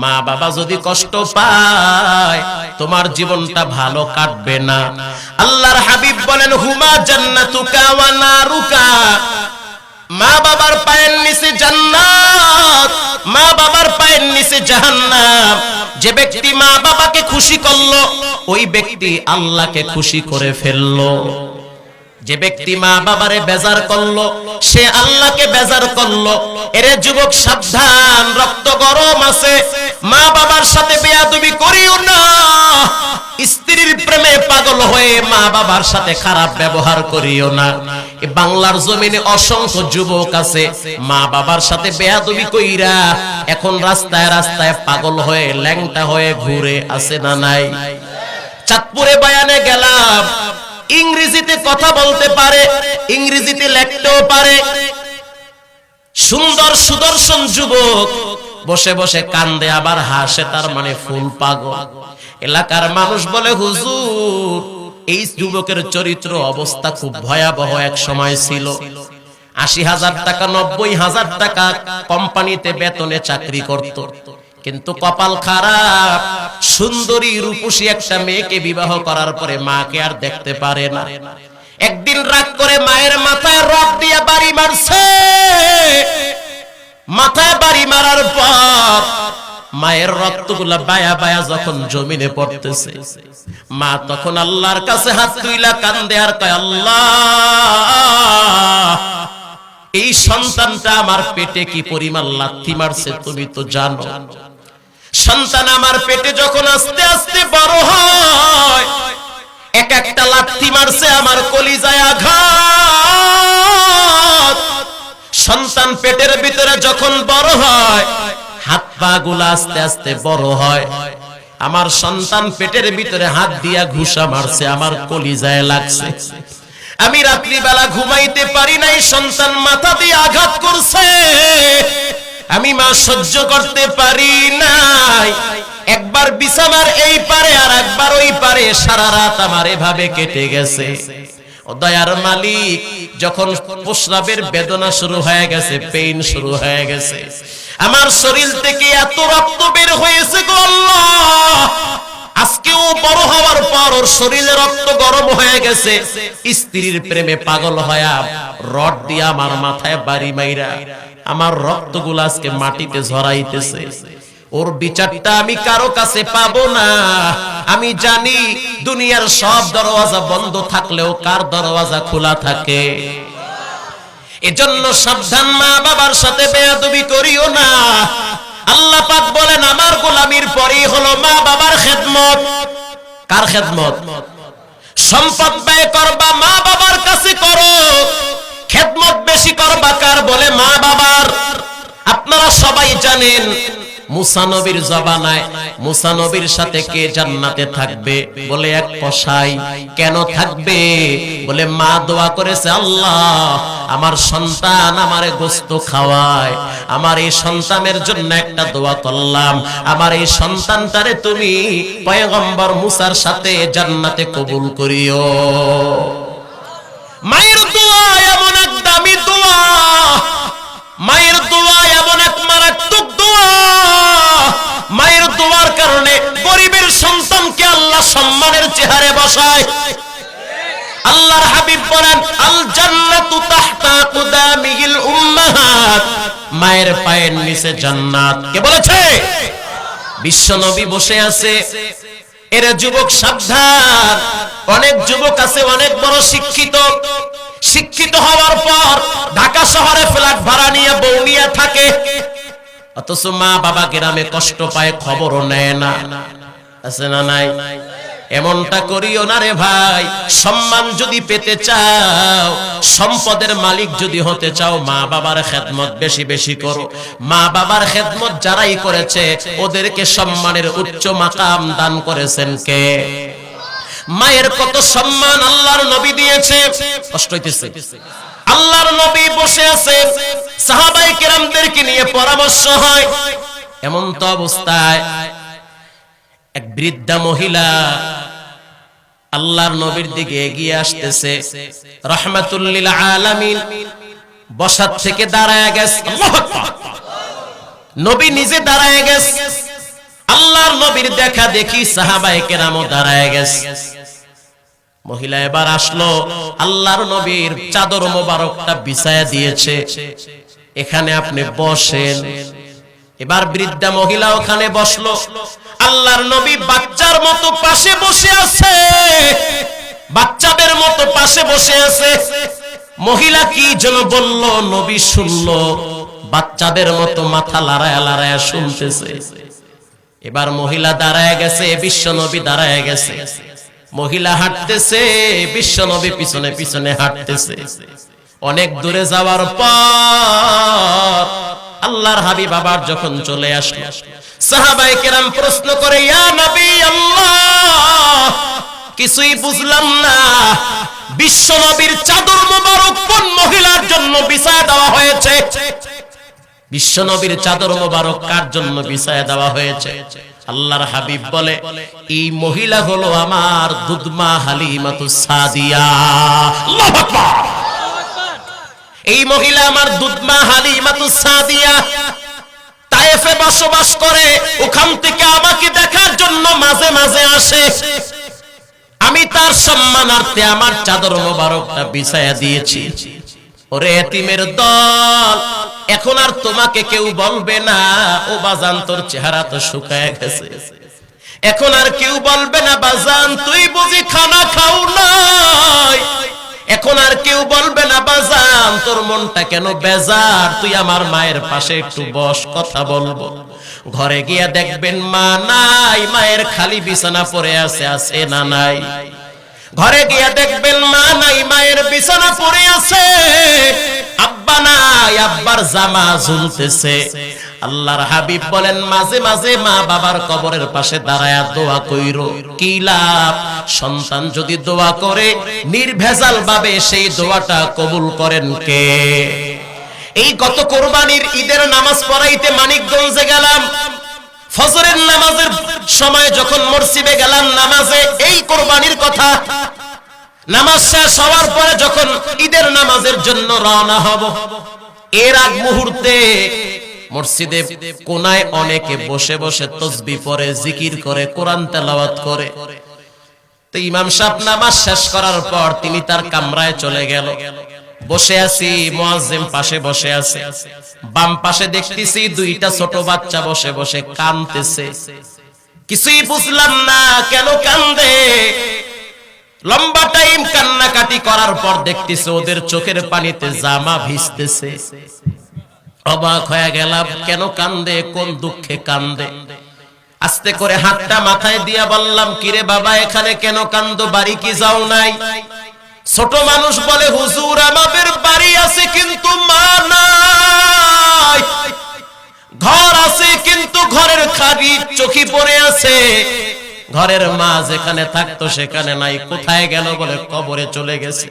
মা বাবা যদি কষ্ট পায় তোমার জীবনটা ভালো কাটবে না। আল্লাহর হাবিব বলেন হুমা জান্নাতুকা ওয়া নারুকা, মা বাবার পায়ের নিচে জান্নাত, মা বাবার পায়ের নিচে জাহান্নাম। যে ব্যক্তি মা বাবাকে খুশি করলো ওই ব্যক্তি আল্লাহকে খুশি করে ফেললো। যে ব্যক্তি মা বাবারে বেজার করলো সে আল্লাহকে বেজার করলো। এরে যুবক সাবধান, রক্ত গরম আছে, মা বাবার সাথে বেয়াদবি করিও না। স্ত্রীর প্রেমে পাগল হয়ে মা বাবার সাথে খারাপ ব্যবহার করিও না। এই বাংলার জমিনে অসংখ্য যুবক আছে মা বাবার সাথে বেয়াদবি কইরা এখন রাস্তায় রাস্তায় পাগল হয়ে ল্যাংটা হয়ে ঘুরে, আছে না নাই? চাঁদপুরে বয়ানে গেলাম, ইংরেজিতে কথা বলতে পারে, ইংরেজিতে লিখতেও পারে, সুন্দর সুদর্শন যুবক, বসে বসে কান্দে আবার হাসে, তার মানে ফুল পাগল। এলাকার মানুষ বলে হুজুর এই যুবকের চরিত্র অবস্থা খুব ভয়াবহ এক সময় ছিল। ৮০,০০০ টাকা ৯০,০০০ টাকা কোম্পানিতে বেতনে চাকরি করত, কিন্তু কপাল খারাপ, সুন্দরী রূপসী একটা মেয়েকে বিবাহ করার পরে মাকে আর দেখতে পারে না। একদিন রাগ করে মায়ের মাথায় রড দিয়ে বাড়ি মারছে। মাথায় বাড়ি মারার পর মায়ের রক্তগুলা বায়া বায়া যখন জমিনে পড়তেছে, মা তখন আল্লাহর কাছে হাত তুইলা কান্দে আর কয়, আল্লাহ এই সন্তানটা আমার পেটে কি পরিমাণ লাথি মারছে তুমি তো জানো। সন্তান আমার পেটে যখন আস্তে আস্তে বড় হয়, এক একটা লাথি মারছে আমার কলিজায় আঘাত। সন্তান পেটের ভিতরে যখন বড় হয়, হাত পা গুলা আস্তে আস্তে বড় হয়। আমার সন্তান পেটের ভিতরে হাত দিয়া ঘুষা মারছে, আমার কলিজায় লাগছে। আমি রাত্রিবেলা ঘুমাইতে পারি নাই, সন্তান মাথা দিয়ে আঘাত করছে, আমি মা সহ্য করতে পারি নাই। একবার বিছানার এই পারে আর একবার ওই পারে, সারা রাত আমার এভাবে কেটে গেছে। ও দয়ার মালিক, যখন প্রস্রাবের বেদনা শুরু হয়ে গেছে, পেইন শুরু হয়ে গেছে, আমার শরীর থেকে এত রক্ত বের হয়েছে গো আল্লাহ। আজকেও বড় হওয়ার পর ওর শরীরে রক্ত গরম হয়ে গেছে। স্ত্রীর প্রেমে পাগল হয়ে রড দিয়ে আমার মাথায় বাড়ি মাইরা আমার রক্তগুলো আজকে মাটিতে ঝরাইতেছে। ওর বিচারটা আমি কারো কাছে পাবো না। আমি জানি দুনিয়ার সব দরওয়াজা বন্ধ থাকলেও কার দরওয়াজা খোলা থাকে। এজন্য সাবধান, মা বাবার সাথে বেয়াদবি করিও না। আল্লাহ পাক বলেন আমার গোলামির পরেই হলো মা বাবার খেদমত। কার খেদমত? সম্পদ ব্যয় করবা মা বাবার কাছে করো, খেদমত বেশি করবা কার? বলে মা বাবার। আপনারা সবাই জানেন মুসা নবীর জবানায় মুসা নবীর সাথে কে জান্নাতে থাকবে? বলে এক কসাই। কেন থাকবে? বলে মা দোয়া করেছে, আল্লাহ আমার সন্তান আমারে গোশত খাওয়ায়, আমার এই সন্তানের জন্য একটা দোয়া করলাম, আমার এই সন্তানটারে তুমি পয়গম্বর মুসার সাথে জান্নাতে কবুল করিও। মায়ের দোয়া এমন এক দামি দোয়া, মায়ের দোয়া এমন এক মারাত্মক দোয়া। মায়ের দোয়ার কারণে গরিবের সন্তানকে আল্লাহ সম্মানের চেহারে বসায়। আল্লাহর হাবিব বলেন আল জান্নাতু তাহতা কুদামিল উম্মাহাত, মায়ের পায়ের নিচে জান্নাত। কে বলেছে? বিশ্ব নবী বসে আছে। এরা যুবক সাবধান, অনেক যুবক আছে অনেক বড় শিক্ষিত, শিক্ষিত হওয়ার পর ঢাকা শহরে ফ্ল্যাট ভাড়া নিয়ে বউ নিয়ে থাকে, অথচ মা বাবা গ্রামে কষ্ট পায়, খবরও নেয় না। আছে না নাই? এমনটা করিও না রে ভাই। সম্মান যদি পেতে চাও, সম্পদের মালিক যদি হতে চাও, মা বাবার খেদমত বেশি বেশি করো। মা বাবার খেদমত যারাই করেছে ওদেরকে সম্মানের উচ্চ মাকাম দান করেছেন কে? মায়ের কত সম্মান আল্লাহর নবী দিয়েছে। কষ্ট হইতেছে। আল্লাহর নবী বসে আছে, সাহাবায়ে কেরামদেরকে নিয়ে পরামর্শ হয়। এমন তো অবস্থায় এক বৃদ্ধা মহিলা আল্লাহর নবীর দিকে এগিয়ে আসতেছে। রাহমাতুল লিল আলামিন বসার থেকে দাঁড়ায় গেছে। আল্লাহু আকবার। নবী নিজে দাঁড়ায় গেছে। নবীর দেখা দেখি সাহাবায়ে কেরামও দাঁড়ায় গেছে। মহিলা এবার আসলো, আল্লাহর নবীর চাদর মোবারকটা বিছায়া দিয়েছে, এখানে আপনি বসেন। এবার বৃদ্ধা মহিলা ওখানে বসলো। আল্লাহর নবী বাচ্চার মতো পাশে বসে আছে, বাচ্চাদের মতো পাশে বসে আছে। মহিলা কি যেন বলল, নবী শুনলো, বাচ্চাদের মতো মাথা লড়ায়া লড়ায়া শুনতেছে। এবার মহিলা দাঁড়ায় গেছে, বিশ্ব নবী দাঁড়ায় গেছে। মহিলা হাঁটতেছে, বিশ্ব নবী পিছনে পিছনে হাঁটতেছে। অনেক দূরে যাওয়ার পর আল্লাহর হাবিব আবার যখন চলে আসলো, সাহাবায়ে কেরাম প্রশ্ন করে, ইয়া নবী আল্লাহ, কিছুই বুঝলাম না, বিশ্ব নবীর চাদর মোবারক কোন মহিলার জন্য বিছায়া দেওয়া হয়েছে? বিশ্ব নবীর চাদর মোবারক কার জন্য বিছায়া দেওয়া হয়েছে? আল্লাহর হাবিব বলে, এই মহিলা হলো আমার দুধমা হালিমাতুস সাদিয়া। আল্লাহু আকবার। এই মহিলা আমার দুধমা হালিমাতুস সাদিয়া, তায়েফে বসবাস করে। ওখান থেকে আমাকে দেখার জন্য মাঝে মাঝে আসে। আমি তার সম্মানার্থে আমার চাদর মোবারকটা বিছায়া দিয়েছি। ওরে এতিমের দল, এখন আর তোমাকে কেউ বলবে না, ও বাজান তোর চেহারা তো শুকায় গেছে। এখন আর কেউ বলবে না, বাজান তুই বুঝি খানা খাও নাই। এখন আর কেউ বলবে না, বাজান তোর মনটা কেন বেজার, তুই আমার মায়ের পাশে একটু বস, কথা বলবো। ঘরে গিয়া দেখবেন মা নাই, মায়ের খালি বিছানা পড়ে আছে, আছে না নাই? ঘরে গিয়া দেখবেন মা নাই, মায়ের বিছানা পড়ে আছে। আব্বা নাই, আব্বার জামা ঝুলতেছে। আল্লাহর হাবিব বলেন, মাঝে মাঝে মা বাবার কবরের পাশে দাঁড়ায়া দোয়া কইরো। কি লাভ? সন্তান যদি দোয়া করে নির্ভেজাল ভাবে, সেই দোয়াটা কবুল করেন কে? এই গত কোরবানির ঈদের নামাজ পড়াইতে মানিকগঞ্জে গেলাম। ফজরের নামাজের সময় যখন মসজিদে গেলাম নামাজে, এই কোরবানির কথা। নামাজ শেষ হওয়ার পরে যখন ঈদের নামাজের জন্য রওনা হব, এর আগ মুহূর্তে মসজিদে কোনায় অনেকে বসে বসে তাসবিহ পড়ে, জিকির করে, কোরআন তেলাওয়াত করে। তো ইমাম সাহেব নামাজ শেষ করার পর তিনি তার কামরায় চলে গেল। বসে আছি, মুয়াজ্জিম পাশে বসে আছে। বাম পাশে দেখতেছি দুইটা ছোট বাচ্চা বসে বসে কাঁদতেছে। কিছুই বুঝলাম না কেন কান্দে। লম্বা টাইম কান্নাকাটি করার পর দেখতেছি ওদের চোখের পানিতে জামা ভিজতেছে। অবাক হয়ে গেলাম, কেন কান্দে, কোন দুঃখে কান্দে। আস্তে করে হাতটা মাথায় দিয়া বললাম, কিরে বাবা, এখানে কেন কান্দো, বাড়ি কি যাও নাই? ছোট মানুষ বলে, হুজুর আমাদের বাড়ি আছে কিন্তু মা নাই, ঘর আছে কিন্তু ঘরের খাবি চোখে পড়ে আছে, ঘরের মা যেখানে থাকতো সেখানে নাই, কোথায় গেল? বলে কবরে চলে গেছে।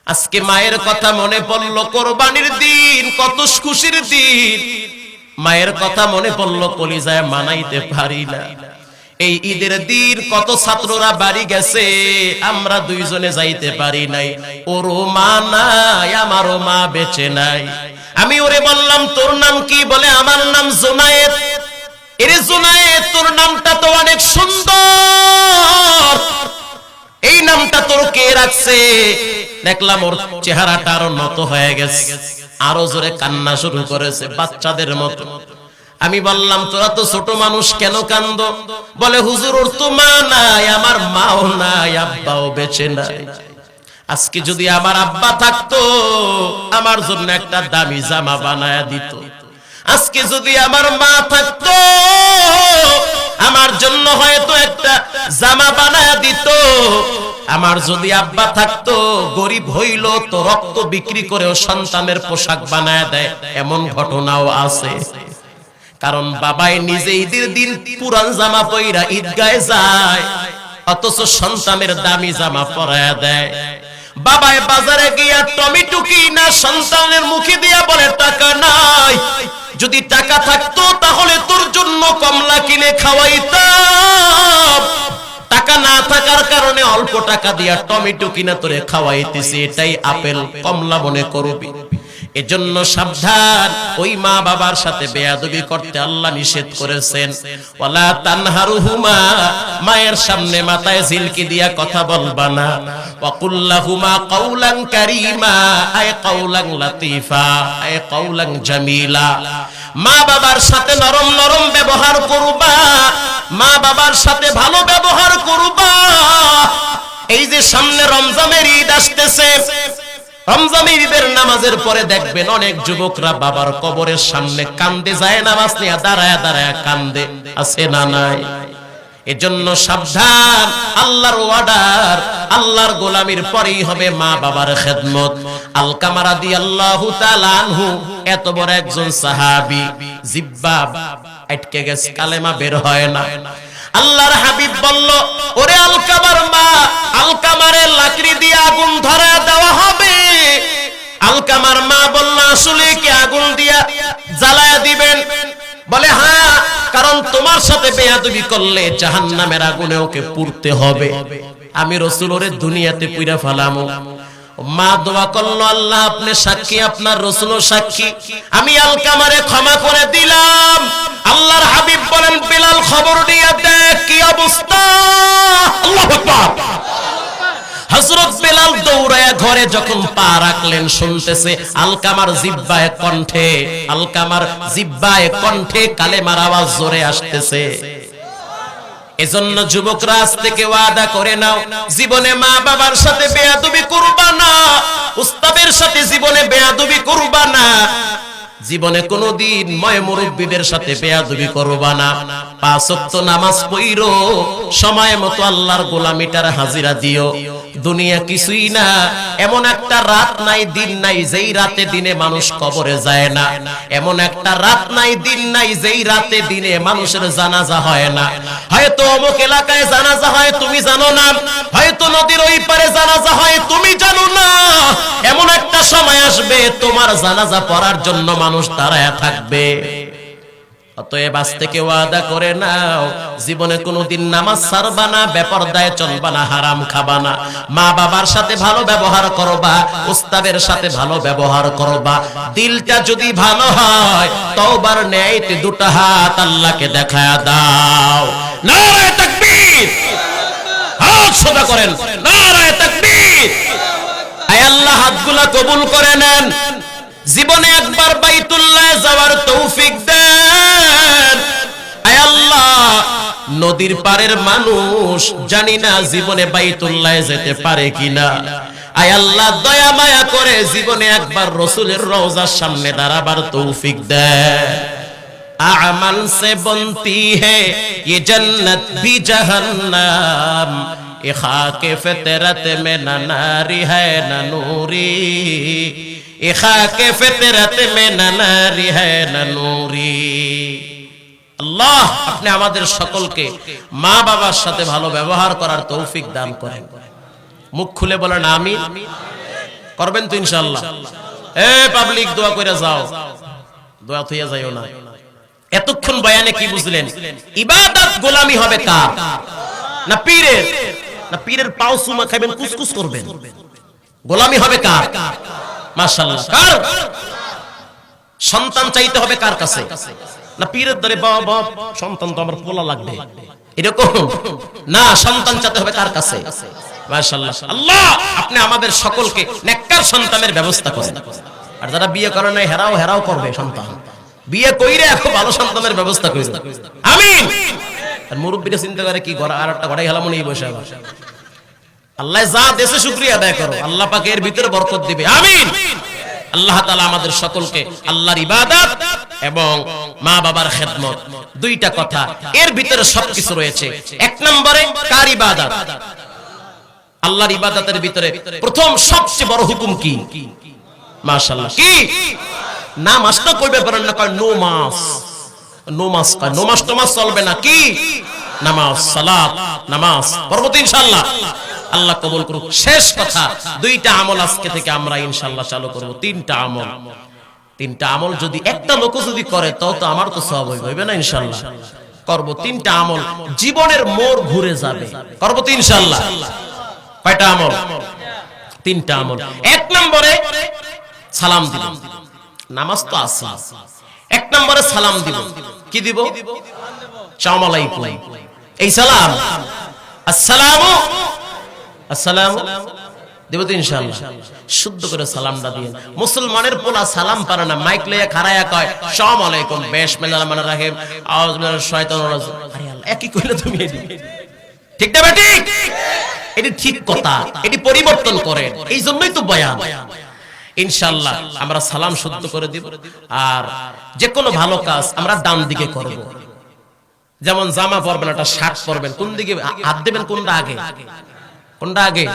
আজকে মায়ের কথা মনে পড়লো, কোরবানির দিন, কত খুশির দিন। মায়ের কথা মনে পড়লো, কলিজায় মানাইতে পারি না। এই ঈদের দিন কত ছাত্ররা বাড়ি গেছে, আমরা দুইজনে যাইতে পারি নাই। ওরও মা নাই, আমারও মা বেঁচে নাই। আমি ওরে বললাম, তোর নাম কি? বলে আমার নাম জুনায়েদ। এরে জুনায়েদ, তোর নামটা তো অনেক সুন্দর, এই নামটা তোর কে রাখছে? দেখলাম ওর চেহারাটা আরো নত হয়ে গেছে, আরো জোরে কান্না শুরু করেছে বাচ্চাদের মতো। আমি বললাম, তোরা তো ছোট মানুষ, কেন কান্দো? বলে, হুজুর ওর তো মা নাই, আমার মাও নাই, আব্বাও বেঁচে নাই। আজকে যদি আমার আব্বা থাকতো, আমার জন্য একটা দামি জামা বানায়া দিত। আজকে যদি আমার মা থাকতো, আমার জন্য হয়তো একটা জামা বানায়া দিত। আমার যদি আব্বা থাকতো, গরিব হইল তো রক্ত বিক্রি করেও সন্তানের পোশাক বানায়া দেয়, এমন ঘটনাও আছে। কারণ বাবাই নিজে ঈদের দিন পুরান জামা পইরা ঈদগাহে যায়, অথচ সন্তানের দামি জামা পরায়া দেয়। বাবাই বাজারে গিয়া টমেটো কিনা সন্তানের মুখে দিয়া বলে, টাকা নাই, যদি টাকা থাকতো তাহলে তোর জন্য কমলা কিনে খাওয়াইতাম। টাকা না থাকার কারণে অল্প টাকা দিয়া টমেটো কিনা তোরে খাওয়াইতেছি, এটাই আপেল কমলা মনে করবি। এজন্য সাবধান, ওই মা বাবার সাথে বেয়াদবি করতে আল্লাহ নিষেধ করেছেন। ওয়ালা তানহারুহুমা, মায়ের সামনে মাথায় ঝিলকি দিয়া কথা বলবা না। ওয়া কুল্লাহুমা কাওলান কারীমা, আয় কাওলান লাতীফা, আয় কাওলান জামিলা। মা বাবার সাথে নরম নরম ব্যবহার করবা, মা বাবার সাথে ভালো ব্যবহার করবা। এই যে সামনে রমজানের ঈদ আসতেছে, রমজানের ঈদের নামাজের পরে দেখবেন অনেক যুবকরা বাবার কবরের সামনে কান্দে, যায় নামাজ নিয়ে দাঁড়ায় দাঁড়ায় কান্দে, আছে না নাই? এজন্য সাবধান, আল্লাহর ওয়ার্ডার, আল্লাহর গোলামির পরেই হবে মা বাবার খেদমত। আলকামা রাদিয়াল্লাহু তাআলা আনহু এত বড় একজন সাহাবী, জিহ্বা আটকে গেছে, কালেমা বের হয় না। আল্লাহর হাবিব বলল, ওরে আলকামার মা, আলকামারে লাকড়ি দিয়ে আগুন ধরে দেওয়া হবে। আলকামার মা বলল, আসলে কি আগুন দিয়া জ্বালায়া দিবেন? বলে হ্যাঁ, কারণ তোমার সাথে বেয়াদবি করলে জাহান্নামের আগুনে ওকে পুড়তে হবে। আমি রাসূল ওরে দুনিয়াতে পুইরা ফেলামু। মা দোয়া করলো, আল্লাহ আপনি সাক্ষী, আপনার রাসূলও সাক্ষী, আমি আলকামারে ক্ষমা করে দিলাম। আল্লাহর হাবিব বলেন, বিলাল খবর নিয়ে দেখ কি অবস্থা। আল্লাহু আকবার। হযরত বিলাল দৌড়ায়া ঘরে যখন পা রাখলেন, শুনতেছে আলকামার জিহ্বায় কণ্ঠে, আলকামার জিহ্বায় কণ্ঠে কালেমার আওয়াজ জোরে আসতেছে। এজন্য যুবকরা আজ থেকে ওয়াদা করে নাও, জীবনে মা বাবার সাথে বেয়াদবি করবা না, উস্তাদের সাথে জীবনে বেয়াদবি করবা না, জীবনে কোনদিন ময় মুরব্বিদের সাথে বেয়াদবি করবা না। 5 ওয়াক্ত নামাজ পড়ো, সময় মতো আল্লাহর গোলামিটার হাজিরা দিও। দুনিয়া কিছুই না, এমন একটা রাত নাই দিন নাই যেই রাতে দিনে মানুষ কবরে যায় না, এমন একটা রাত নাই দিন নাই যেই রাতে দিনে মানুষের জানাজা হয় না। হয়তো অমুক এলাকায় জানাজা হয় তুমি জানো না, হয়তো নদীর ওই পারে জানাজা হয় তুমি জানো না। এমন একটা সময় আসবে তোমার জানাজা পড়ার জন্য মানুষ দাঁড়ায় থাকবে। অতএব আজ থেকে ওয়াদা করে নাও, জীবনে কোনোদিন নামাজ ছাড়বা না, বেপরদায় চলবা না, হারাম খাবা না, মা বাবার সাথে ভালো ব্যবহার করবা, উস্তাদের সাথে ভালো ব্যবহার করবা। দিলটা যদি ভালো হয়, তওবার ন্যায়তে দুটো হাত আল্লাহকে দেখায়া দাও। নারায়ে তাকবীর, হাত সোজা করেন, নারায়ে তাকবীর। আয় আল্লাহ হাতগুলা কবুল করে নেন। জীবনে একবার বাইতুল্লাহ যাওয়ার তৌফিক দেন। আয় আল্লাহ, নদীর পারের মানুষ জানি না জীবনে বাইতুল্লাহ যেতে পারে কিনা। আয় আল্লাহ, দয়া মায়া করে জীবনে একবার রাসূলের রওজার সামনে দাঁড়াবার তৌফিক দেন। আমল সে বনতি है ये जन्नत भी जहन्नम, ये खाके फितरत में न नारी है न नूरी, ये खाके फितरत में न नारी है न नूरी। আল্লাহ আপনি আমাদের সকলকে মা বাবার সাথে ভালো ব্যবহার করার তৌফিক দান করেন। মুখ খুলে বলেন আমিন। করবেন তো ইনশাআল্লাহ। এ পাবলিক দোয়া করে যাও, দোয়া থইয়া যাইও না। এতক্ষণ বয়ানে কি বুঝলেন? ইবাদত গোলামি হবে কার? না পীরের? না পীরের পাও চুমা খাবেন, কুসকুস করবেন? গোলামি হবে কার? মাশাআল্লাহ। কার? সন্তান চাইতে হবে কার কাছে? না পীরের দরে, বাবা সন্তান তো আমার পোলা লাগবে, এরকম না, সন্তান চাইতে হবে কার কাছে? মাশাআল্লাহ। আল্লাহ আপনি আমাদের সকলকে নেককার সন্তানের ব্যবস্থা করেন। আর যারা বিয়ে করে নাই হেরাও করবে সন্তান, বিয়ে কইরে এখন ভালো সন্তানের ব্যবস্থা করেন। আমিন। আর মুরব্বিরা চিন্তা করে কি ঘর আর একটা ঘরে গেলাম মনে বসে। আল্লাহ যা দেশে শুকরিয়া আদায় করো, আল্লাহ পাক এর ভিতরে বরকত দিবে। আমিন। আল্লাহ তাআলা আমাদের সকলকে আল্লাহর ইবাদত এবং মা বাবার খেদমত, দুইটা কথা এর ভিতরে সবকিছু রয়েছে। এক নম্বরে কার ইবাদত? আল্লাহর ইবাদতের ভিতরে প্রথম সবচেয়ে বড় হুকুম কি? মাশাআল্লাহ। কি? নামাজ তো কইবে পারেন না, কয় নো মাস, নো মাস, কয় নো মাস টমাস চলবে না। কি? নামাজ, সালাত, নামাজ পড়ব তো ইনশাআল্লাহ। আল্লাহ কবুল করুক। শেষ কথা, দুইটা আমল আজকে থেকে আমরা ইনশাআল্লাহ চালু করব। তিনটা আমল, তিনটা আমল যদি একটা লোক যদি করে তাও তো আমার তো সওয়াব হইবে না ইনশাআল্লাহ। করব তিনটা আমল, জীবনের মোড় ঘুরে যাবে। করব তো ইনশাআল্লাহ। কয়টা আমল? তিনটা আমল। এক নম্বরে সালাম দিবেন। নামাজ তো আছে, এক নম্বরে সালাম দিব। কি দিব? আসসালামু আলাইকুম। এই সালাম আসসালামু আসসালামু দেব তো ইনশাআল্লাহ। শুদ্ধ করে সালামটা দিন। মুসলমানের পোলা সালাম পারে না, মাইক লইয়া খাড়ায়া কয় আসসালামু আলাইকুম, বিসমিল্লাহির রহমানির রহিম, আউযু বিল্লাহি শাইতানির রাজিম। আরে আল্লাহ, একই কইলে তুমি এদি ঠিক না বেটি? এটি ঠিক কথা, এটি পরিবর্তন করেন। এই জন্যই তো বয়ান। ইনশাআল্লাহ আমরা সালাম শুদ্ধ করে দিব। আর যে কোনো ভালো কাজ আমরা ডান দিকে করব। যেমন জামা পরবেন, একটা শার্ট পরবেন, কোন দিকে হাত দেবেন? কোনটা আগে? কোনটা আগে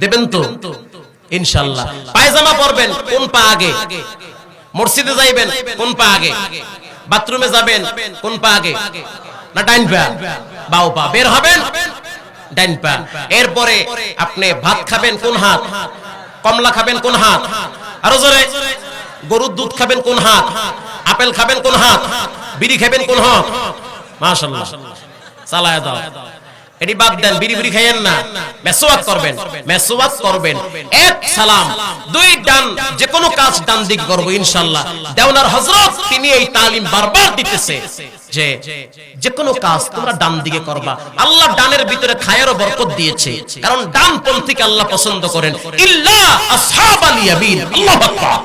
দেবেন তো ইনশাআল্লাহ। পায়জামা পরবেন, কোন পা আগে? মসজিদে যাইবেন, কোন পা আগে? বাথরুমে যাবেন, কোন পা আগে? না ডাইন পা? বাও পা। বের হবেন, ডাইন পা। এরপরে আপনি ভাত খাবেন, কোন হাত? কমলা খাবেন, কোন হাত? আরো জোরে। গরুর দুধ খাবেন, কোন হাত? আপেল খাবেন, কোন হাত? বিড়ি খাবেন, কোন হাত? মাশাআল্লাহ, চালায়া দাও। এটি বাদ দেন, বিড়ি বিড়ি খাইয়েন না। মেসওয়াক করবেন, মেসওয়াক করবেন। এক সালাম, দুই ডান, যে কোনো কাজ ডান দিকে করব ইনশাআল্লাহ। দেওনার হযরত তিনি এই তালিম বারবার দিতেছে যে যে কোনো কাজ তোমরা ডান দিকে করবা। আল্লাহ ডানের ভিতরে খায়ের ও বরকত দিয়েছে, কারণ ডান পন্থীকে আল্লাহ পছন্দ করেন। ইল্লা আসহাবাল ইয়ামিন। আল্লাহু আকবার।